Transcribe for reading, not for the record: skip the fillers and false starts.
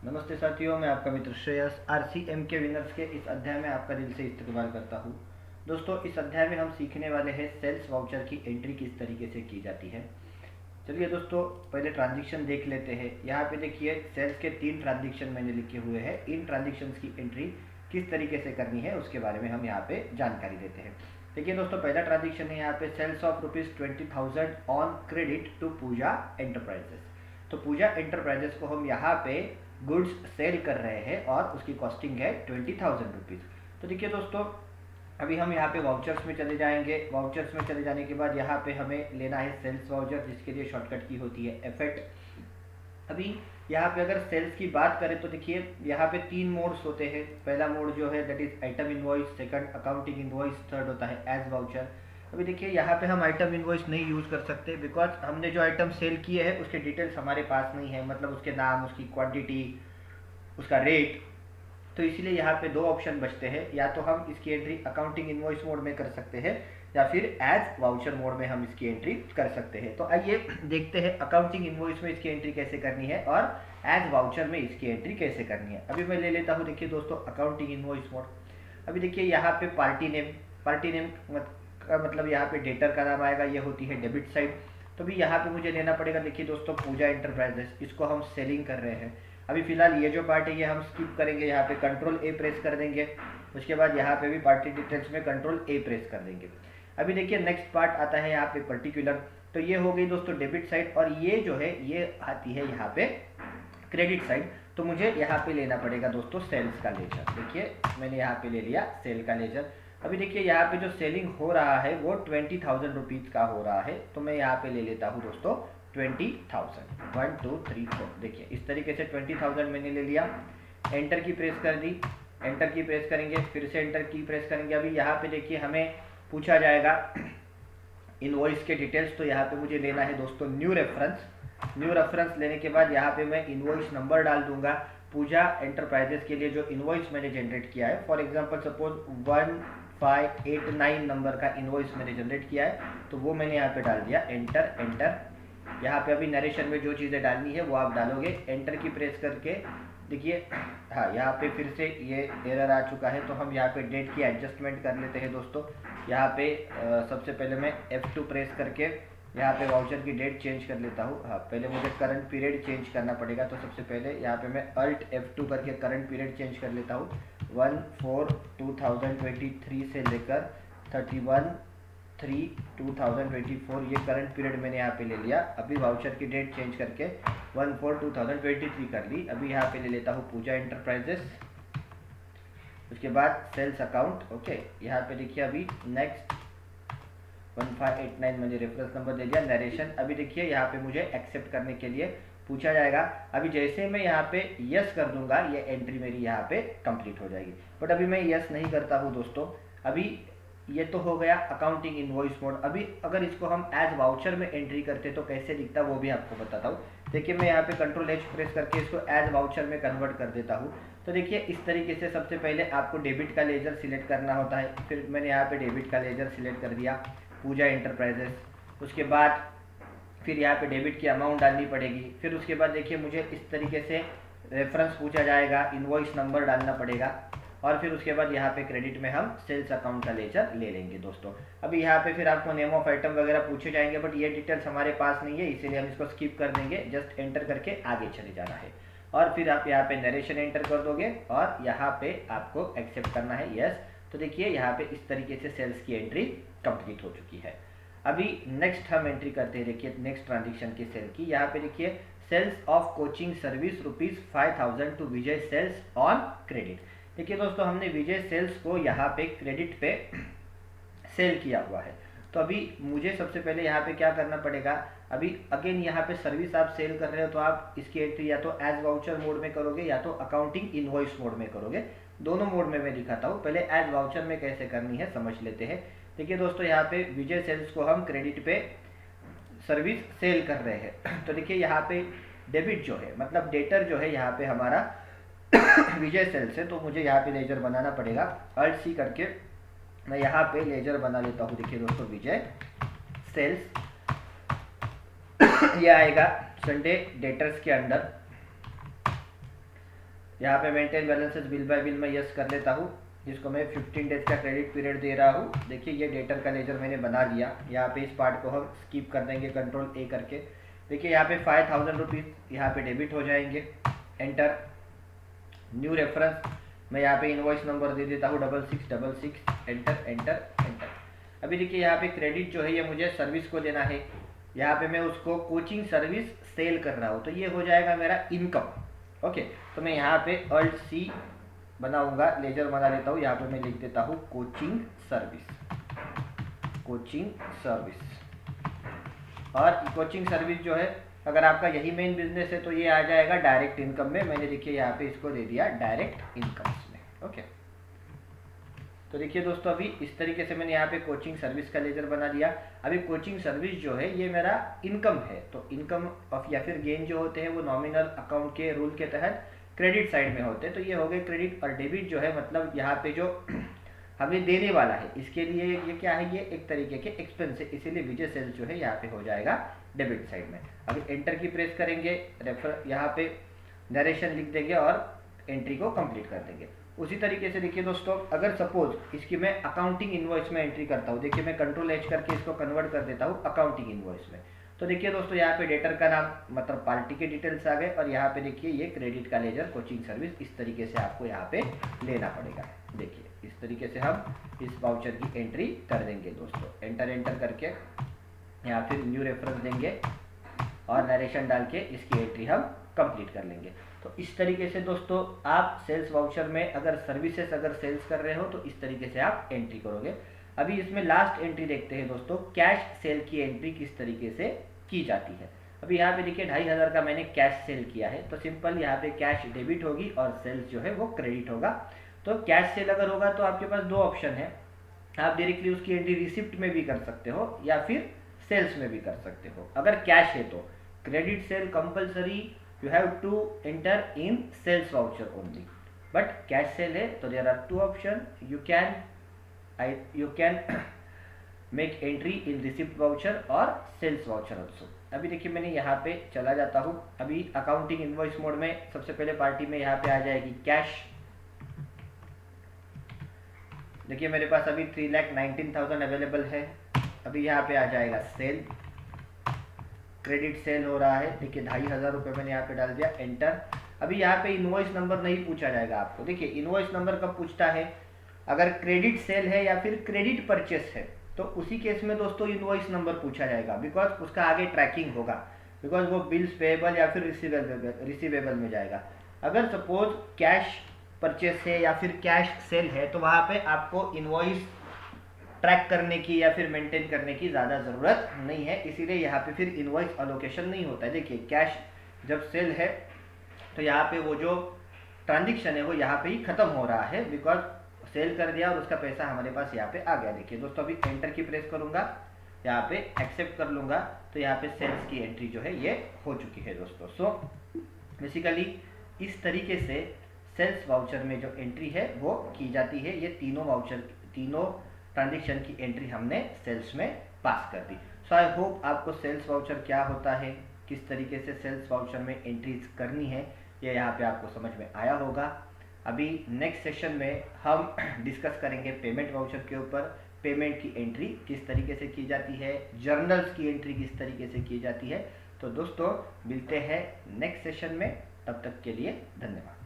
नमस्ते साथियों, मैं आपका मित्र श्रेयस आरसीएम के विनर्स के इस अध्याय में आपका दिल से इस्तकबाल करता हूँ। दोस्तों, इस अध्याय में हम सीखने वाले हैं सेल्स वाउचर की एंट्री किस तरीके से की जाती है। चलिए दोस्तों, पहले ट्रांजैक्शन देख लेते हैं। यहाँ पे देखिए सेल्स के 3 ट्रांजैक्शन मैंने लिखे हुए हैं। इन ट्रांजैक्शंस की एंट्री किस तरीके से करनी है उसके बारे में हम यहाँ पे जानकारी देते हैं। देखिए दोस्तों, पहला ट्रांजैक्शन है यहाँ पे sales of ₹20,000 on credit to Pooja Enterprises. तो पूजा एंटरप्राइजेस को हम यहाँ पे गुड्स सेल कर रहे हैं और उसकी कॉस्टिंग है ₹20,000। तो देखिए दोस्तों, अभी हम यहाँ पे वाउचर्स में चले जाएंगे। वाउचर्स में चले जाने के बाद यहाँ पे हमें लेना है सेल्स वाउचर, जिसके लिए शॉर्टकट की होती है F8। अभी यहाँ पे अगर सेल्स की बात करें तो देखिए यहाँ पे 3 मोड्स होते हैं। पहला मोड जो है that is item invoice, second accounting invoice, third होता है एज वाउचर। अभी देखिए यहाँ पे हम आइटम इनवॉइस नहीं यूज़ कर सकते बिकॉज हमने जो आइटम सेल किए हैं उसके डिटेल्स हमारे पास नहीं है, मतलब उसके नाम, उसकी क्वांटिटी, उसका रेट। तो इसलिए यहाँ पे 2 ऑप्शन बचते हैं, या तो हम इसकी एंट्री अकाउंटिंग इनवॉइस मोड में कर सकते हैं या फिर एज वाउचर मोड में हम इसकी एंट्री कर सकते हैं। तो आइए देखते हैं अकाउंटिंग इनवॉइस में इसकी एंट्री कैसे करनी है और एज वाउचर में इसकी एंट्री कैसे करनी है। अभी मैं ले लेता हूँ, देखिए दोस्तों, अकाउंटिंग इनवॉइस मोड। अभी देखिए यहाँ पे पार्टी नेम का मतलब यहाँ पे डेटर का नाम आएगा, ये होती है डेबिट साइड। तो भी यहाँ पे मुझे लेना पड़ेगा, देखिए दोस्तों, पूजा एंटरप्राइजेस, इसको हम सेलिंग कर रहे हैं। अभी फिलहाल ये जो पार्ट है ये हम स्किप करेंगे, यहाँ पे कंट्रोल A प्रेस कर देंगे। उसके बाद यहाँ पे भी पार्टी डिटेल्स में कंट्रोल A प्रेस कर देंगे। अभी देखिए नेक्स्ट पार्ट आता है यहाँ पे पर्टिकुलर। तो ये हो गई दोस्तों डेबिट साइड, और ये जो है ये आती है यहाँ पे क्रेडिट साइड। तो मुझे यहाँ पे लेना पड़ेगा दोस्तों सेल्स का लेजर। देखिए मैंने यहाँ पे ले लिया सेल का लेजर। अभी देखिए यहाँ पे जो सेलिंग हो रहा है वो ₹20,000 का हो रहा है। तो मैं यहाँ पे ले लेता हूँ दोस्तों 20,000, 1 2 3 4। देखिए इस तरीके से 20,000 मैंने ले लिया। एंटर की प्रेस कर दी, एंटर की प्रेस करेंगे, फिर से एंटर की प्रेस करेंगे। अभी यहाँ पे देखिए हमें पूछा जाएगा इनवॉइस के डिटेल्स। तो यहाँ पे मुझे लेना है दोस्तों न्यू रेफरेंस। न्यू रेफरेंस लेने के बाद यहाँ पे मैं इनवॉइस नंबर डाल दूंगा। पूजा एंटरप्राइजेस के लिए जो इनवॉइस मैंने जनरेट किया है, फॉर एग्जांपल सपोज 1589 नंबर का इनवॉइस मैंने जनरेट किया है, तो वो मैंने यहाँ पे डाल दिया। Enter enter. यहाँ पे अभी नरेशन में जो चीज़ें डालनी है वो आप डालोगे। एंटर की प्रेस करके देखिए, हाँ, यहाँ पे फिर से ये एरर आ चुका है। तो हम यहाँ पे डेट की एडजस्टमेंट कर लेते हैं दोस्तों। यहाँ पे सबसे पहले मैं F2 प्रेस करके यहाँ पे वाउचर की डेट चेंज कर लेता हूँ। हाँ, पहले मुझे करंट पीरियड चेंज करना पड़ेगा। तो सबसे पहले यहाँ पे मैं Alt F2 करके करंट पीरियड चेंज कर लेता हूँ। 1/4/2023 से लेकर 31/3/2024 ये करंट पीरियड मैंने यहाँ पे ले लिया। अभी वाउचर की डेट चेंज करके 1/4/2023 कर ली। अभी यहाँ पे ले लेता हूँ पूजा एंटरप्राइजेस, उसके बाद सेल्स अकाउंट। ओके, यहाँ पे देखिए अभी नेक्स्ट 1589 मैंने रेफरेंस नंबर दे दिया। नरेशन, अभी देखिए यहाँ पे मुझे एक्सेप्ट करने के लिए पूछा जाएगा। अभी जैसे मैं यहाँ पे यस कर दूंगा ये एंट्री मेरी यहाँ पे कंप्लीट हो जाएगी। बट अभी मैं यस नहीं करता हूँ दोस्तों। अभी ये तो हो गया अकाउंटिंग इनवॉइस मोड। अभी अगर इसको हम एज वाउचर में एंट्री करते तो कैसे दिखता वो भी आपको बताता हूँ। देखिए मैं यहाँ पे कंट्रोल H प्रेस करके इसको एज वाउचर में कन्वर्ट कर देता हूँ। तो देखिए इस तरीके से सबसे पहले आपको डेबिट का लेजर सिलेक्ट करना होता है। फिर मैंने यहाँ पे डेबिट का लेजर सिलेक्ट कर दिया, पूजा एंटरप्राइजेस। उसके बाद फिर यहाँ पे डेबिट की अमाउंट डालनी पड़ेगी। फिर उसके बाद देखिए मुझे इस तरीके से रेफरेंस पूछा जाएगा, इनवॉइस नंबर डालना पड़ेगा, और फिर उसके बाद यहाँ पे क्रेडिट में हम सेल्स अकाउंट का लेजर ले लेंगे दोस्तों। अभी यहाँ पे फिर आपको नेम ऑफ आइटम वगैरह पूछे जाएंगे, बट ये डिटेल्स हमारे पास नहीं है, इसीलिए हम इसको स्किप कर देंगे। जस्ट एंटर करके आगे चले जाना है, और फिर आप यहाँ पे नरेशन एंटर कर दोगे और यहाँ पे आपको एक्सेप्ट करना है यस। तो देखिए यहाँ पे इस तरीके से सेल्स की एंट्री कंप्लीट हो चुकी है। अभी नेक्स्ट हम एंट्री करते हैं। देखिए नेक्स्ट ट्रांजेक्शन की सेल की, यहाँ पे देखिए sales of coaching service ₹5,000 to Vijay sales on credit. देखिए दोस्तों, हमने विजय सेल्स को यहाँ पे क्रेडिट पे सेल किया हुआ है। तो अभी मुझे सबसे पहले यहाँ पे क्या करना पड़ेगा। अभी अगेन यहाँ पे सर्विस आप सेल कर रहे हो तो आप इसकी एंट्री या तो एज वाउचर मोड में करोगे या तो अकाउंटिंग इनवॉइस मोड में करोगे। दोनों मोड में मैं दिखाता हूँ। पहले एज वाउचर में कैसे करनी है समझ लेते हैं। देखिए दोस्तों, यहाँ पे विजय सेल्स को हम क्रेडिट पे सर्विस सेल कर रहे हैं। तो देखिए यहाँ पे डेबिट जो है, मतलब डेटर जो है यहाँ पे हमारा विजय सेल्स है। तो मुझे यहाँ पे लेजर बनाना पड़ेगा। Alt C करके मैं यहाँ पे लेजर बना लेता हूँ। देखिए दोस्तों, विजय सेल्स ये आएगा संडे डेटर्स के अंडर। यहाँ पे maintain balances bill bye bill मैं यस कर लेता हूँ, जिसको मैं 15 डेज का क्रेडिट पीरियड दे रहा हूँ। देखिए ये डेटर का लेजर मैंने बना लिया। यहाँ पे इस पार्ट को हम स्किप कर देंगे कंट्रोल ए करके। देखिए यहाँ पे 5000 रुपीज़ यहाँ पे डेबिट हो जाएंगे। एंटर। न्यू रेफरेंस मैं यहाँ पे इनवॉइस नंबर दे देता हूँ 6666। Enter enter enter. अभी देखिए यहाँ पे क्रेडिट जो है ये मुझे सर्विस को देना है। यहाँ पे मैं उसको कोचिंग सर्विस सेल कर रहा हूँ, तो ये हो जाएगा मेरा इनकम। ओके, तो मैं यहाँ पे अल्ट सी बनाऊंगा, लेजर बना लेता हूँ। यहाँ पे मैं लिख देता हूँ कोचिंग सर्विस, कोचिंग सर्विस। और कोचिंग सर्विस जो है, अगर आपका यही मेन बिजनेस है तो ये आ जाएगा डायरेक्ट इनकम में। मैंने देखिए यहाँ पे इसको दे दिया डायरेक्ट इनकम्स में। ओके, तो देखिए दोस्तों अभी इस तरीके से मैंने यहाँ पे कोचिंग सर्विस का लेजर बना दिया। अभी कोचिंग सर्विस जो है ये मेरा इनकम है, तो इनकम ऑफ या फिर गेन जो होते हैं वो नॉमिनल अकाउंट के रूल के तहत क्रेडिट साइड में होते हैं। तो ये हो गए क्रेडिट। और डेबिट जो है मतलब यहाँ पे जो हमें देने वाला है इसके लिए ये क्या है, ये एक तरीके के एक्सपेंस है, इसीलिए विजय सेल्स जो है यहाँ पे हो जाएगा डेबिट साइड में। अभी एंटर की प्रेस करेंगे, रेफर यहाँ पे नरेशन लिख देंगे और एंट्री को कंप्लीट कर देंगे। उसी तरीके से देखिए दोस्तों, अगर सपोज इसकी मैं अकाउंटिंग इनवॉइस में एंट्री करता हूँ, देखिए मैं कंट्रोल एच करके इसको कन्वर्ट कर देता हूँ अकाउंटिंग इनवॉइस में। तो देखिए दोस्तों यहाँ पे डेटर का नाम मतलब पार्टी के डिटेल्स आ गए, और यहाँ पे देखिए ये क्रेडिट का लेजर कोचिंग सर्विस इस तरीके से आपको यहाँ पे लेना पड़ेगा। देखिए इस तरीके से हम इस वाउचर की एंट्री कर देंगे दोस्तों। एंटर एंटर करके यहाँ फिर न्यू रेफरेंस देंगे और नरेशन डाल के इसकी एंट्री हम कंप्लीट कर लेंगे। तो इस तरीके से दोस्तों आप सेल्स वाउचर में अगर सर्विसेज अगर सेल्स कर रहे हो तो इस तरीके से आप एंट्री करोगे। अभी इसमें लास्ट एंट्री देखते हैं दोस्तों, कैश सेल की एंट्री किस तरीके से की जाती है। अभी यहाँ पे देखिए 2500 का मैंने कैश सेल किया है, तो सिंपल यहाँ पे कैश डेबिट होगी और सेल्स जो है वो क्रेडिट होगा। तो कैश सेल अगर होगा तो आपके पास दो ऑप्शन है, आप डायरेक्टली उसकी एंट्री रिसिप्ट में भी कर सकते हो या फिर सेल्स में भी कर सकते हो। अगर कैश है तो credit sale compulsory you have to enter in sales voucher only, but cash sale है तो there are two option, you can make entry in receipt voucher और सेल्स वाउचर ऑल्सो। अभी देखिए मैंने यहाँ पे चला जाता हूँ। अभी अकाउंटिंग इनवॉइस मोड में सबसे पहले पार्टी में यहाँ पे आ जाएगी कैश। देखिए मेरे पास अभी 3,19,000 अवेलेबल है। अभी यहाँ पे आ जाएगा सेल, क्रेडिट सेल हो रहा है। देखिए 2500 रुपये मैंने यहाँ पे डाल दिया, एंटर। अभी यहाँ पे इनवॉइस नंबर नहीं पूछा जाएगा आपको। देखिए इनवॉइस नंबर कब पूछता है, अगर क्रेडिट सेल है या फिर क्रेडिट परचेस है तो उसी केस में दोस्तों इनवॉइस नंबर पूछा जाएगा, बिकॉज उसका आगे ट्रैकिंग होगा, बिकॉज वो बिल्स पेएबल या फिर रिसीवेबल में जाएगा। अगर सपोज कैश परचेस है या फिर कैश सेल है तो वहाँ पे आपको इनवॉइस ट्रैक करने की या फिर मेंटेन करने की ज़्यादा ज़रूरत नहीं है, इसीलिए यहाँ पे फिर इनवॉइस अलोकेशन नहीं होता है। देखिए कैश जब सेल है तो यहाँ पे वो जो ट्रांजेक्शन है वो यहाँ पे ही ख़त्म हो रहा है, बिकॉज सेल कर दिया और उसका पैसा हमारे पास यहाँ पे आ गया। देखिए दोस्तों अभी एंटर की प्रेस करूँगा, यहाँ पे एक्सेप्ट कर लूँगा, तो यहाँ पे सेल्स की एंट्री जो है ये हो चुकी है दोस्तों। सो बेसिकली इस तरीके से सेल्स वाउचर में जो एंट्री है वो की जाती है। ये तीनों ट्रांजेक्शन की एंट्री हमने सेल्स में पास कर दी। सो आई होप आपको सेल्स वाउचर क्या होता है, किस तरीके से सेल्स वाउचर में एंट्रीज करनी है, ये यहाँ पे आपको समझ में आया होगा। अभी नेक्स्ट सेशन में हम डिस्कस करेंगे पेमेंट वाउचर के ऊपर, पेमेंट की एंट्री किस तरीके से की जाती है, जर्नल्स की एंट्री किस तरीके से की जाती है। तो दोस्तों मिलते हैं नेक्स्ट सेशन में, तब तक के लिए धन्यवाद।